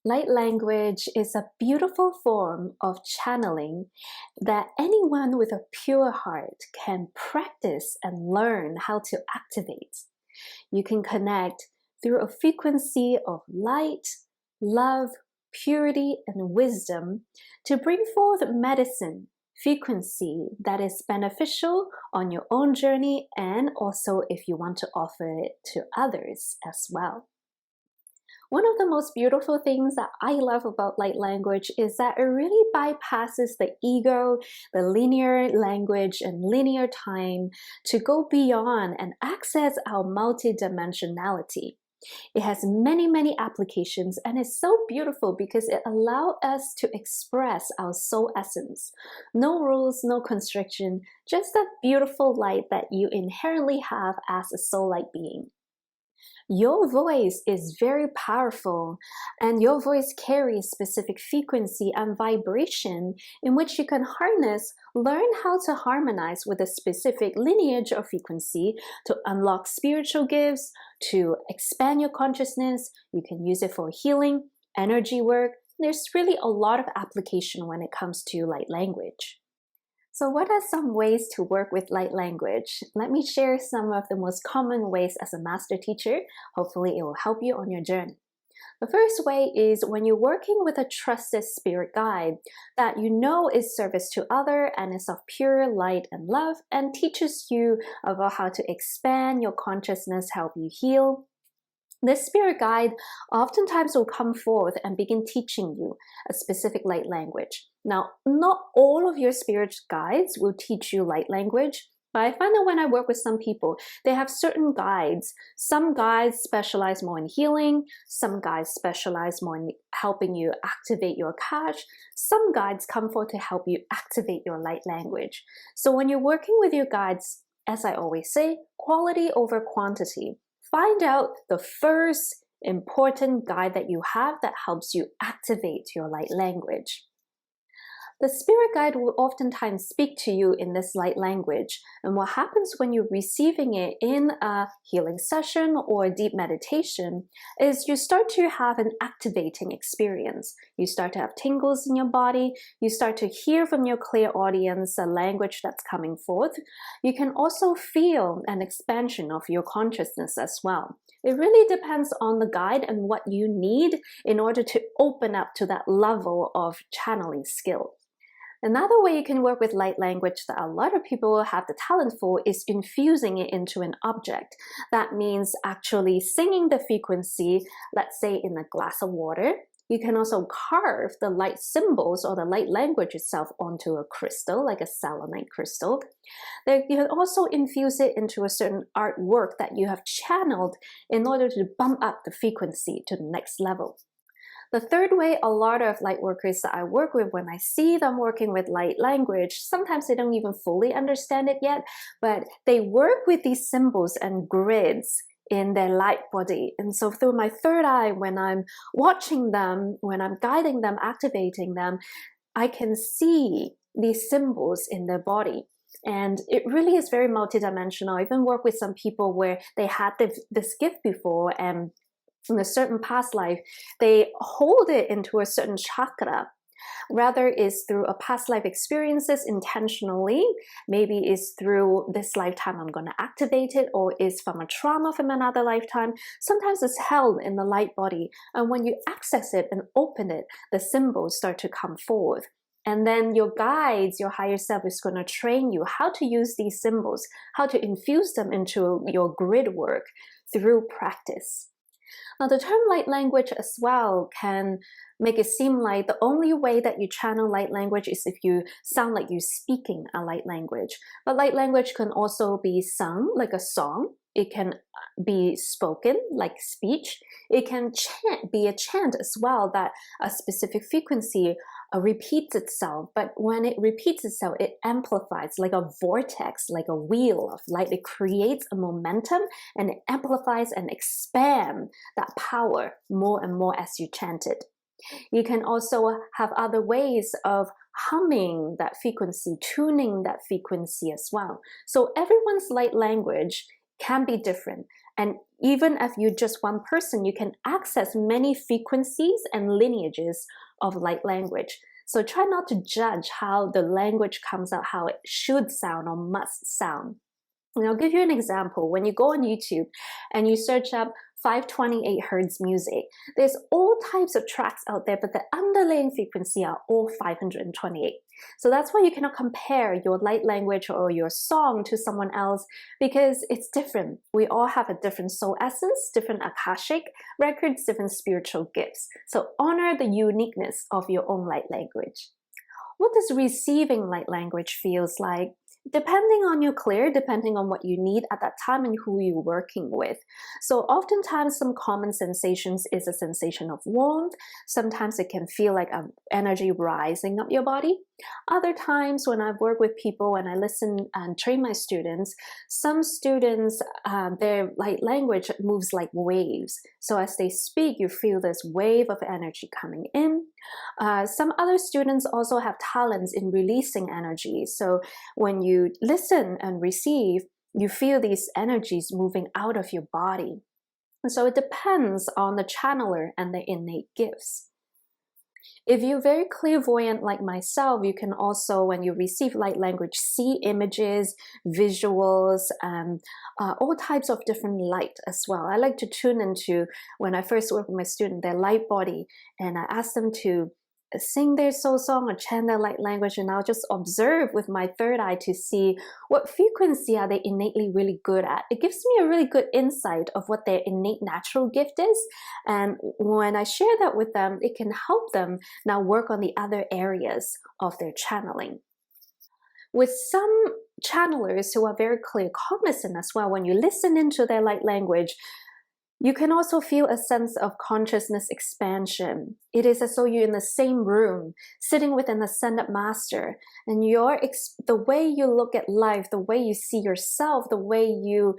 Light language is a beautiful form of channeling that anyone with a pure heart can practice and learn how to activate. You can connect through a frequency of light, love, purity, and wisdom to bring forth medicine, frequency that is beneficial on your own journey, and also if you want to offer it to others as well. One of the most beautiful things that I love about light language is that it really bypasses the ego, the linear language, and linear time to go beyond and access our multidimensionality. It has many applications, and it's so beautiful because it allows us to express our soul essence. No rules, no constriction, just that beautiful light that you inherently have as a soul light being. Your voice is very powerful, and your voice carries specific frequency and vibration in which you can harness, learn how to harmonize with a specific lineage of frequency to unlock spiritual gifts, to expand your consciousness. You can use it for healing, energy work. There's really a lot of application when it comes to light language. So what are some ways to work with light language? Let me share some of the most common ways as a master teacher. Hopefully it will help you on your journey. The first way is when you're working with a trusted spirit guide that you know is service to other and is of pure light and love and teaches you about how to expand your consciousness, help you heal. This spirit guide oftentimes will come forth and begin teaching you a specific light language. Now, not all of your spirit guides will teach you light language, but I find that when I work with some people, they have certain guides. Some guides specialize more in healing, some guides specialize more in helping you activate your Akash, some guides come forth to help you activate your light language. So when you're working with your guides, as I always say, quality over quantity. Find out the first important guide that you have that helps you activate your light language. The spirit guide will oftentimes speak to you in this light language, and what happens when you're receiving it in a healing session or a deep meditation is you start to have an activating experience. You start to have tingles in your body, you start to hear from your clear audience the language that's coming forth. You can also feel an expansion of your consciousness as well. It really depends on the guide and what you need in order to open up to that level of channeling skill. Another way you can work with light language that a lot of people have the talent for is infusing it into an object. That means actually singing the frequency, let's say in a glass of water. You can also carve the light symbols or the light language itself onto a crystal, like a selenite crystal. Then you can also infuse it into a certain artwork that you have channeled in order to bump up the frequency to the next level. The third way a lot of light workers that I work with, when I see them working with light language, sometimes they don't even fully understand it yet, but they work with these symbols and grids in their light body. And so through my third eye, when I'm watching them, when I'm guiding them, activating them, I can see these symbols in their body. And it really is very multidimensional. I even work with some people where they had this gift before, and in a certain past life, they hold it into a certain chakra. Rather is through a past life experiences intentionally, maybe is through this lifetime I'm going to activate it, or is from a trauma from another lifetime. Sometimes it's held in the light body, and when you access it and open it, the symbols start to come forth. And then your guides, your higher self is going to train you how to use these symbols, how to infuse them into your grid work through practice. Now, the term light language as well can make it seem like the only way that you channel light language is if you sound like you're speaking a light language. But light language can also be sung like a song. It can be spoken like speech. It can be a chant as well, that a specific frequency repeats itself. But when it repeats itself, it amplifies like a vortex, like a wheel of light. It creates a momentum and it amplifies and expands that power more and more as you chant it. You can also have other ways of humming that frequency, tuning that frequency as well. So everyone's light language can be different. And even if you're just one person, you can access many frequencies and lineages of light language. So try not to judge how the language comes out, how it should sound or must sound. And I'll give you an example. When you go on YouTube and you search up 528 hertz music, there's all types of tracks out there, but the underlying frequency are all 528. So that's why you cannot compare your light language or your song to someone else, because it's different. We all have a different soul essence, different Akashic records, different spiritual gifts. So honor the uniqueness of your own light language. What does receiving light language feels like? Depending on your clear, depending on what you need at that time and who you're working with. So oftentimes some common sensations is a sensation of warmth. Sometimes it can feel like energy rising up your body. Other times when I work with people and I listen and train my students, some students, their light language moves like waves. So as they speak, you feel this wave of energy coming in. Some other students also have talents in releasing energy. So when you listen and receive, you feel these energies moving out of your body. And so it depends on the channeler and the innate gifts. If you're very clairvoyant like myself, you can also, when you receive light language, see images, visuals, and all types of different light as well. I like to tune into, when I first work with my student, their light body, and I ask them to sing their soul song or chant their light language, and I'll just observe with my third eye to see what frequency are they innately really good at. It gives me a really good insight of what their innate natural gift is, and when I share that with them, it can help them now work on the other areas of their channeling. With some channelers who are very clear cognizant as well, when you listen into their light language, you can also feel a sense of consciousness expansion. It is as though you're in the same room, sitting with an ascended master, and the way you look at life, the way you see yourself, the way you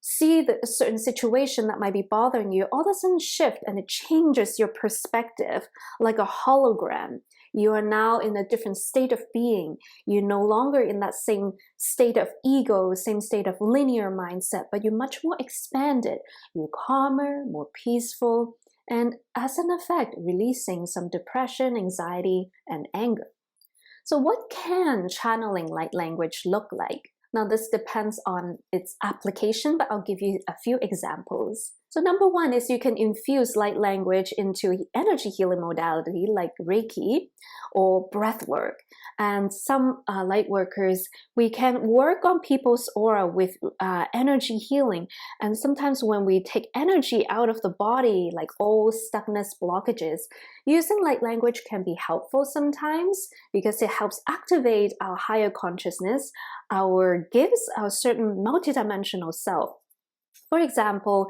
see a certain situation that might be bothering you, all of a sudden shift, and it changes your perspective like a hologram. You are now in a different state of being. You're no longer in that same state of ego, same state of linear mindset, but you're much more expanded. You're calmer, more peaceful, and as an effect, releasing some depression, anxiety, and anger. So what can channeling light language look like? Now, this depends on its application, but I'll give you a few examples. So number one is you can infuse light language into energy healing modality like Reiki or breath work. And some light workers, we can work on people's aura with energy healing. And sometimes when we take energy out of the body, like old stuckness, blockages, using light language can be helpful sometimes because it helps activate our higher consciousness, our gifts, our certain multidimensional self. For example,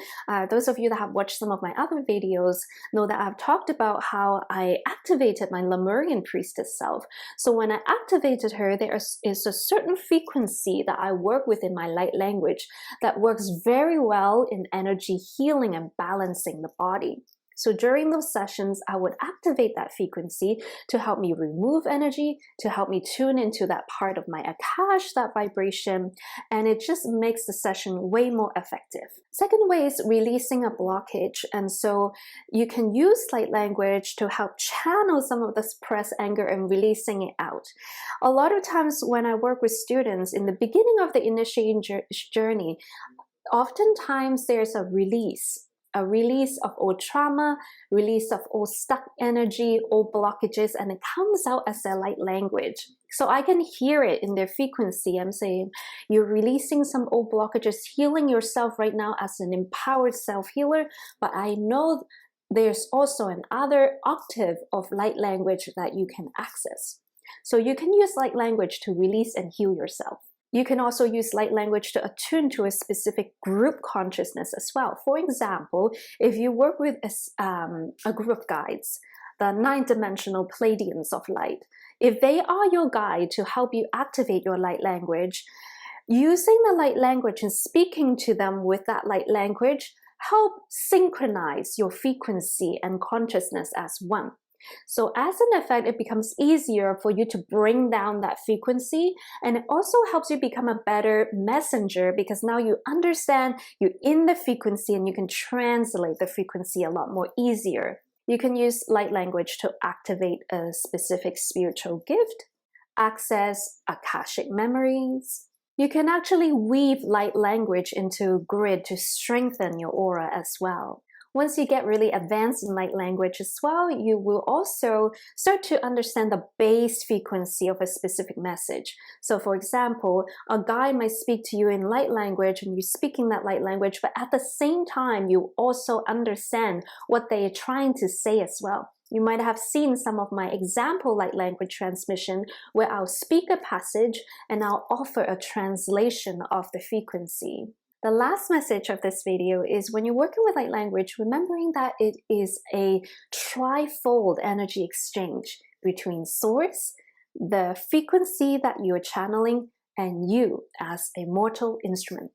those of you that have watched some of my other videos know that I've talked about how I activated my Lemurian priestess self. So when I activated her, there is a certain frequency that I work with in my light language that works very well in energy healing and balancing the body. So during those sessions, I would activate that frequency to help me remove energy, to help me tune into that part of my Akash, that vibration, and it just makes the session way more effective. Second way is releasing a blockage, and so you can use light language to help channel some of the suppressed anger and releasing it out. A lot of times when I work with students in the beginning of the initiating journey, oftentimes there's a release of old trauma, release of old stuck energy, old blockages, and it comes out as their light language. So I can hear it in their frequency. I'm saying, you're releasing some old blockages, healing yourself right now as an empowered self-healer, but I know there's also another octave of light language that you can access. So you can use light language to release and heal yourself. You can also use light language to attune to a specific group consciousness as well. For example, if you work with a group of guides, the 9-dimensional Pleiadians of light, if they are your guide to help you activate your light language, using the light language and speaking to them with that light language help synchronize your frequency and consciousness as one. So as an effect, it becomes easier for you to bring down that frequency, and it also helps you become a better messenger because now you understand you're in the frequency and you can translate the frequency a lot more easier. You can use light language to activate a specific spiritual gift, access Akashic memories. You can actually weave light language into grid to strengthen your aura as well. Once you get really advanced in light language as well, you will also start to understand the base frequency of a specific message. So for example, a guy might speak to you in light language and you're speaking that light language, but at the same time, you also understand what they are trying to say as well. You might have seen some of my example light language transmission where I'll speak a passage and I'll offer a translation of the frequency. The last message of this video is when you're working with light language, remembering that it is a trifold energy exchange between source, the frequency that you're channeling, and you as a mortal instrument.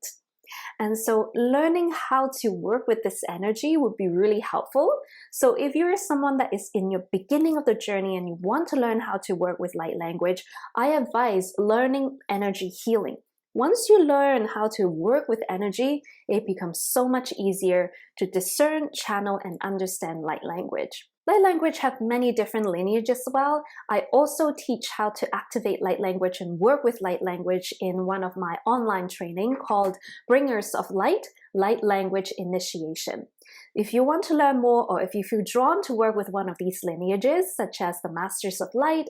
And so learning how to work with this energy would be really helpful. So if you're someone that is in your beginning of the journey and you want to learn how to work with light language, I advise learning energy healing. Once you learn how to work with energy, it becomes so much easier to discern, channel, and understand light language. Light language have many different lineages as well. I also teach how to activate light language and work with light language in one of my online training called Bringers of Light, Light Language Initiation. If you want to learn more, or if you feel drawn to work with one of these lineages, such as the Masters of Light,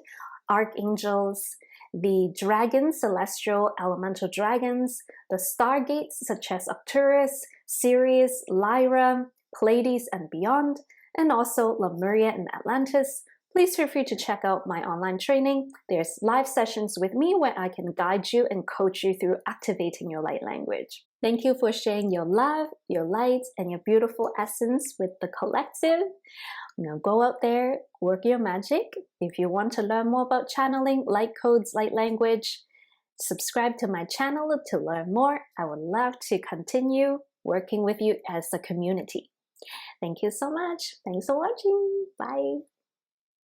Archangels, the dragons, celestial elemental dragons, the stargates such as Arcturus, Sirius, Lyra, Pleiades, and beyond, and also Lemuria and Atlantis, please feel free to check out my online training. There's live sessions with me where I can guide you and coach you through activating your light language. Thank you for sharing your love, your light, and your beautiful essence with the collective. Now go out there, work your magic. If you want to learn more about channeling, light codes, light language, subscribe to my channel to learn more. I would love to continue working with you as a community. Thank you so much. Thanks for watching. Bye.